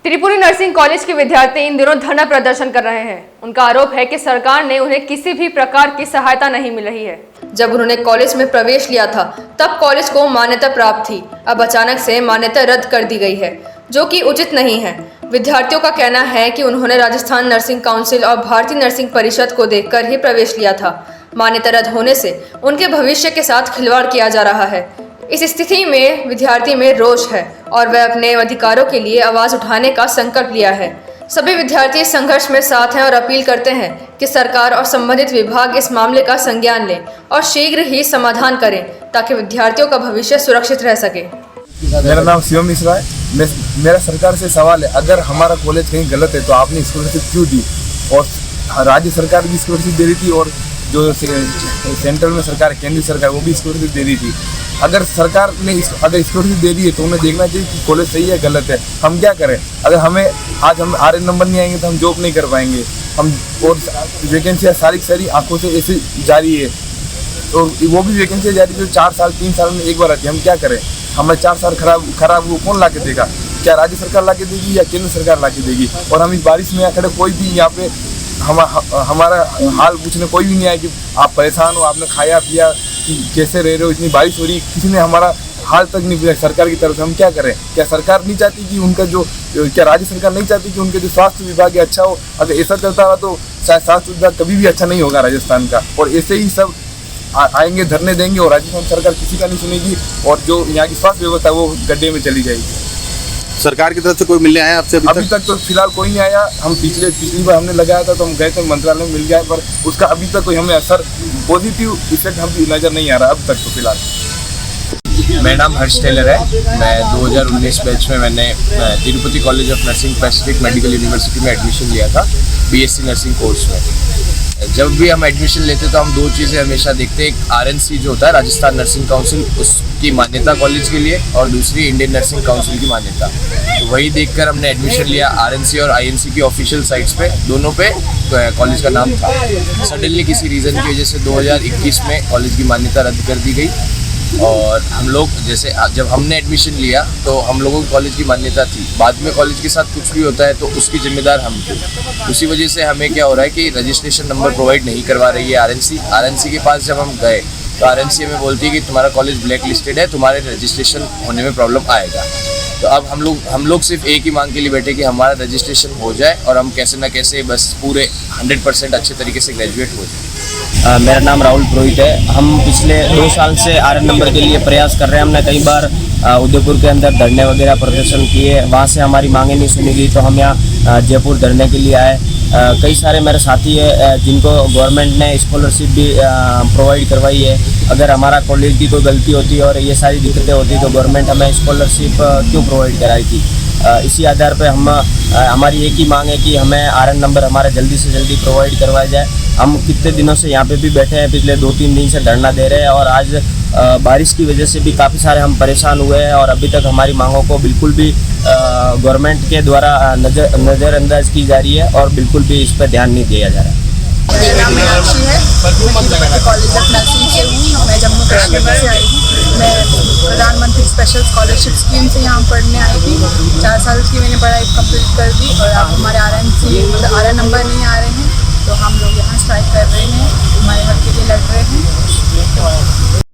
Tripuri nursing college के विद्यार्थी इन दिनों धरना प्रदर्शन कर रहे हैं। उनका आरोप है कि सरकार ने उन्हें किसी भी प्रकार की सहायता नहीं मिल रही है। जब उन्होंने कॉलेज में प्रवेश लिया था तब कॉलेज को मान्यता प्राप्त थी, अब अचानक से मान्यता रद्द कर दी गई है, जो कि उचित नहीं है। विद्यार्थियों का कहना है कि उन्होंने राजस्थान नर्सिंग काउंसिल और भारतीय नर्सिंग परिषद को देखकर ही प्रवेश लिया था। मान्यता रद्द होने से उनके भविष्य के साथ खिलवाड़ किया जा रहा है। इस स्थिति में विद्यार्थी में रोष है और वह अपने अधिकारों के लिए आवाज़ उठाने का संकल्प लिया है। सभी विद्यार्थी संघर्ष में साथ हैं और अपील करते हैं कि सरकार और संबंधित विभाग इस मामले का संज्ञान लें और शीघ्र ही समाधान करें ताकि विद्यार्थियों का भविष्य सुरक्षित रह सके। मेरा नाम शिवम मिश्रा है। मेरा सरकार से सवाल है, अगर हमारा कॉलेज कहीं गलत है तो आपने स्कॉलरशिप क्यों दी? और राज्य सरकार भी स्कॉलरशिप दे रही थी और जो सेंट्रल में सरकार, केंद्रीय सरकार, वो भी स्कॉलरशिप दे रही थी। अगर सरकार ने अगर स्कॉलरशिप दे दी है तो उन्हें देखना चाहिए कि कॉलेज सही है गलत है। हम क्या करें? अगर हमें आज हम RN नंबर नहीं आएंगे तो हम जॉब नहीं कर पाएंगे। हम और वैकेंसियाँ सारी आंखों से ऐसे जारी है, तो वो भी वैकेंसियाँ जारी जो 4 साल 3 साल में एक बार आती है। हम क्या करें? हमारे 4 साल खराब वो कौन ला के देगा? क्या राज्य सरकार ला के देगी या केंद्र सरकार ला के देगी? और हम इस बारिश में खड़े, कोई भी यहाँ पे हमारा हाल पूछने कोई भी नहीं आया कि आप परेशान हो, आपने खाया पिया, कैसे रह रहे हो, इतनी बारिश हो रही, किसी ने हमारा हाल तक नहीं पूछा सरकार की तरफ से। हम क्या करें? क्या सरकार नहीं चाहती कि उनका क्या राज्य सरकार नहीं चाहती कि उनके जो स्वास्थ्य विभाग है अच्छा हो? अगर ऐसा चलता रहा तो शायद स्वास्थ्य विभाग कभी भी अच्छा नहीं होगा राजस्थान का। और ऐसे ही सब आएंगे, धरने देंगे और राजस्थान सरकार किसी का नहीं सुनेगी और जो यहाँ की स्वास्थ्य व्यवस्था वो गड्ढे में चली जाएगी। सरकार की तरफ से कोई मिलने आया आपसे? अभी तक तो फिलहाल कोई नहीं आया। हम पिछली बार हमने लगाया था तो हम गए थे मंत्रालय में, मिल गया, पर उसका अभी तक कोई हमें असर, पॉजिटिव इफेक्ट हम नज़र नहीं आ रहा अब तक तो फिलहाल। मेरा नाम हर्ष टेलर है। मैं 2019 बैच में मैंने Tirupati college of nursing Pacific medical university में एडमिशन लिया था, BSc नर्सिंग कोर्स में। जब भी हम एडमिशन लेते तो हम 2 चीज़ें हमेशा देखते हैं, एक RNC जो होता है राजस्थान नर्सिंग काउंसिल, उसकी मान्यता कॉलेज के लिए, और दूसरी इंडियन नर्सिंग काउंसिल की मान्यता। तो वही देखकर हमने एडमिशन लिया। RNC और INC की ऑफिशियल साइट्स पे, दोनों पे कॉलेज का नाम था। सडनली किसी रीज़न की वजह से 2021 में कॉलेज की मान्यता रद्द कर दी गई और हम लोग जैसे जब हमने एडमिशन लिया तो हम लोगों की कॉलेज की मान्यता थी। बाद में कॉलेज के साथ कुछ भी होता है तो उसकी जिम्मेदार हम थे। उसी वजह से हमें क्या हो रहा है कि रजिस्ट्रेशन नंबर प्रोवाइड नहीं करवा रही है RNC के पास जब हम गए तो RNC हमें बोलती है कि तुम्हारा कॉलेज ब्लैक लिस्टेड है, तुम्हारे रजिस्ट्रेशन होने में प्रॉब्लम आएगा। तो अब हम लोग सिर्फ एक ही मांग के लिए बैठे कि हमारा रजिस्ट्रेशन हो जाए और हम कैसे ना कैसे बस पूरे 100% अच्छे तरीके से ग्रेजुएट हो जाए। मेरा नाम राहुल पुरोहित है। हम पिछले 2 साल से RN नंबर के लिए प्रयास कर रहे हैं। हमने कई बार उदयपुर के अंदर धरने वगैरह प्रदर्शन किए, वहाँ से हमारी मांगें नहीं सुनी गई तो हम यहाँ जयपुर धरने के लिए आए। कई सारे मेरे साथी हैं जिनको गवर्नमेंट ने स्कॉलरशिप भी प्रोवाइड करवाई है। अगर हमारा कॉलेज की कोई गलती होती और ये सारी दिक्कतें होती तो गवर्नमेंट हमें स्कॉलरशिप क्यों प्रोवाइड कराई थी? इसी आधार पे हमारी एक ही मांग है कि हमें RN नंबर हमारा जल्दी से जल्दी प्रोवाइड करवाया जाए। हम कितने दिनों से यहाँ पे भी बैठे हैं, पिछले 2-3 दिन से धरना दे रहे हैं और आज बारिश की वजह से भी काफ़ी सारे हम परेशान हुए हैं और अभी तक हमारी मांगों को बिल्कुल भी गवर्नमेंट के द्वारा नज़रअंदाज की जा रही है और बिल्कुल भी इस पर ध्यान नहीं दिया जा रहा है। मेरा नाम मीनाक्षी है। मैं कॉलेज ऑफ नर्सिंग से हूँ। मैं जम्मू कश्मीर से आई हूँ। मैं प्रधानमंत्री स्पेशल स्कॉलरशिप स्कीम से यहाँ पढ़ने आई थी। 4 साल की मैंने पढ़ाई कंप्लीट कर दी और अब हमारे RN नंबर नहीं आ रहे हैं तो हम लोग यहाँ स्ट्राइक कर रहे हैं, हमारे हक के लिए लड़ रहे हैं।